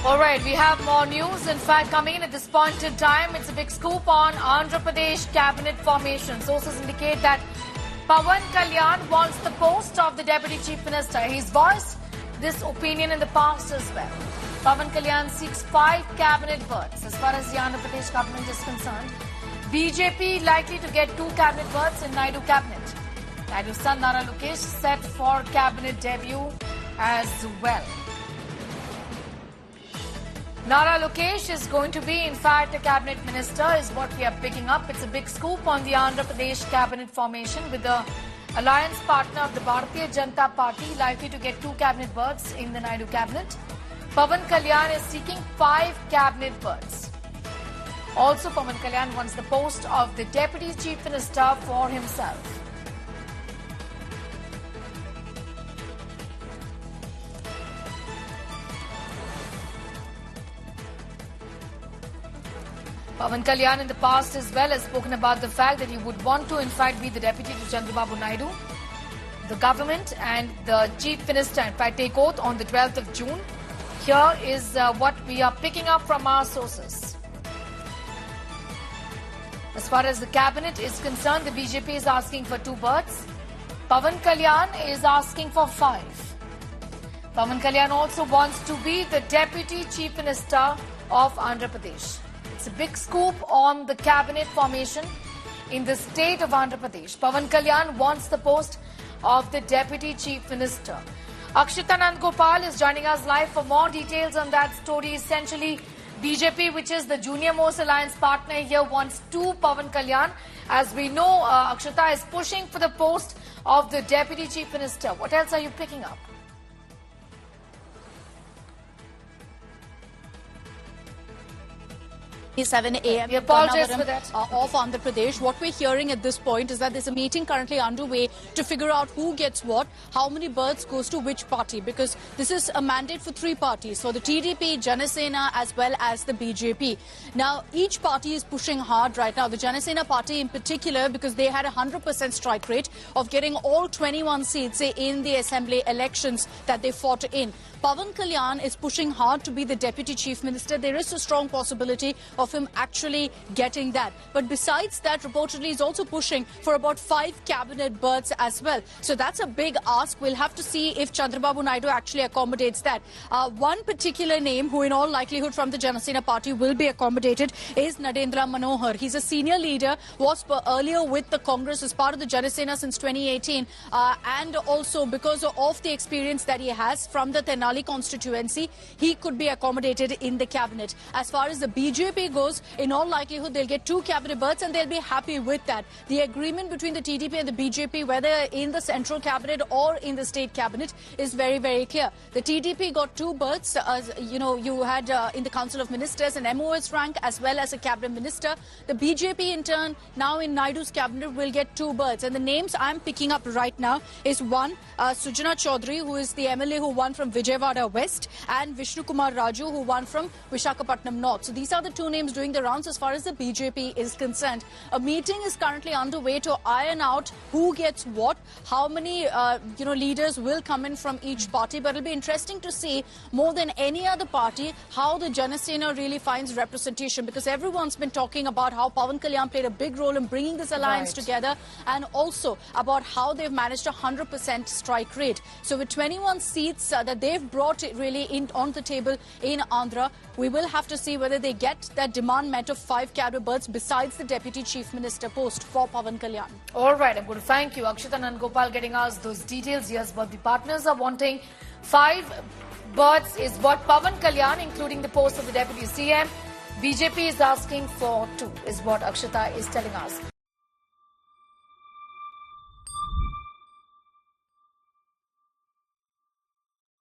All right, we have more news. In fact, coming in at this point in time, it's a big scoop on Andhra Pradesh cabinet formation. Sources indicate that Pawan Kalyan wants the post of the Deputy Chief Minister. He's voiced this opinion in the past as well. Pawan Kalyan seeks 5 cabinet berths. As far as the Andhra Pradesh government is concerned, BJP likely to get 2 cabinet berths in Naidu cabinet. Naidu's son Nara Lokesh set for cabinet debut as well. Nara Lokesh is going to be, in fact, a cabinet minister, is what we are picking up. It's a big scoop on the Andhra Pradesh cabinet formation, with the alliance partner of the Bharatiya Janata Party likely to get 2 cabinet berths in the Naidu cabinet. Pawan Kalyan is seeking 5 cabinet berths. Also, Pawan Kalyan wants the post of the Deputy Chief Minister for himself. Pawan Kalyan in the past as well has spoken about the fact that he would want to in fact be the deputy to Chandrababu Naidu. The government and the chief minister in fact take oath on the 12th of June. Here is what we are picking up from our sources. As far as the cabinet is concerned, the BJP is asking for 2 berths. Pawan Kalyan is asking for 5. Pawan Kalyan also wants to be the deputy chief minister of Andhra Pradesh. It's a big scoop on the cabinet formation in the state of Andhra Pradesh. Pawan Kalyan wants the post of the Deputy Chief Minister. Akshita Nandgopal is joining us live for more details on that story. Essentially, BJP, which is the junior most alliance partner here, wants 2 Pawan Kalyan. As we know, Akshita is pushing for the post of the Deputy Chief Minister. What else are you picking up? 7 a.m. We apologize for that. Of Andhra Pradesh. What we're hearing at this point is that there's a meeting currently underway to figure out who gets what, how many berths goes to which party, because this is a mandate for 3 parties, so the TDP, Janasena as well as the BJP. Now, each party is pushing hard right now. The Janasena party in particular, because they had a 100% strike rate of getting all 21 seats in the assembly elections that they fought in. Pawan Kalyan is pushing hard to be the Deputy Chief Minister. There is a strong possibility of him actually getting that. But besides that, reportedly, he's also pushing for about 5 cabinet berths as well. So that's a big ask. We'll have to see if Chandrababu Naidu actually accommodates that. One particular name who in all likelihood from the Janasena party will be accommodated is Narendra Manohar. He's a senior leader, was earlier with the Congress as part of the Janasena since 2018. And also because of the experience that he has from the Tenali constituency, he could be accommodated in the cabinet. As far as the BJP goes, in all likelihood, they'll get 2 cabinet berths and they'll be happy with that. The agreement between the TDP and the BJP, whether in the central cabinet or in the state cabinet, is very, very clear. The TDP got 2 berths. You had in the Council of Ministers an MOS rank as well as a cabinet minister. The BJP in turn, now in Naidu's cabinet, will get 2 berths. And the names I'm picking up right now is one, Sujana Chaudhary, who is the MLA who won from Vijayawada West, and Vishnu Kumar Raju, who won from Visakhapatnam North. So these are the 2 names doing the rounds as far as the BJP is concerned. A meeting is currently underway to iron out who gets what, how many leaders will come in from each party. But it'll be interesting to see, more than any other party, how the Janasena really finds representation, because everyone's been talking about how Pawan Kalyan played a big role in bringing this alliance together, and also about how they've managed a 100% strike rate. So with 21 seats that they've brought it really in on the table in Andhra, we will have to see whether they get that demand met of 5 cabinet berths besides the Deputy Chief Minister post for Pawan Kalyan. All right, I'm going to thank you. Akshita Nandgopal getting us those details. Yes, but the partners are wanting 5 berths is what Pawan Kalyan, including the post of the Deputy CM. BJP is asking for 2 is what Akshita is telling us.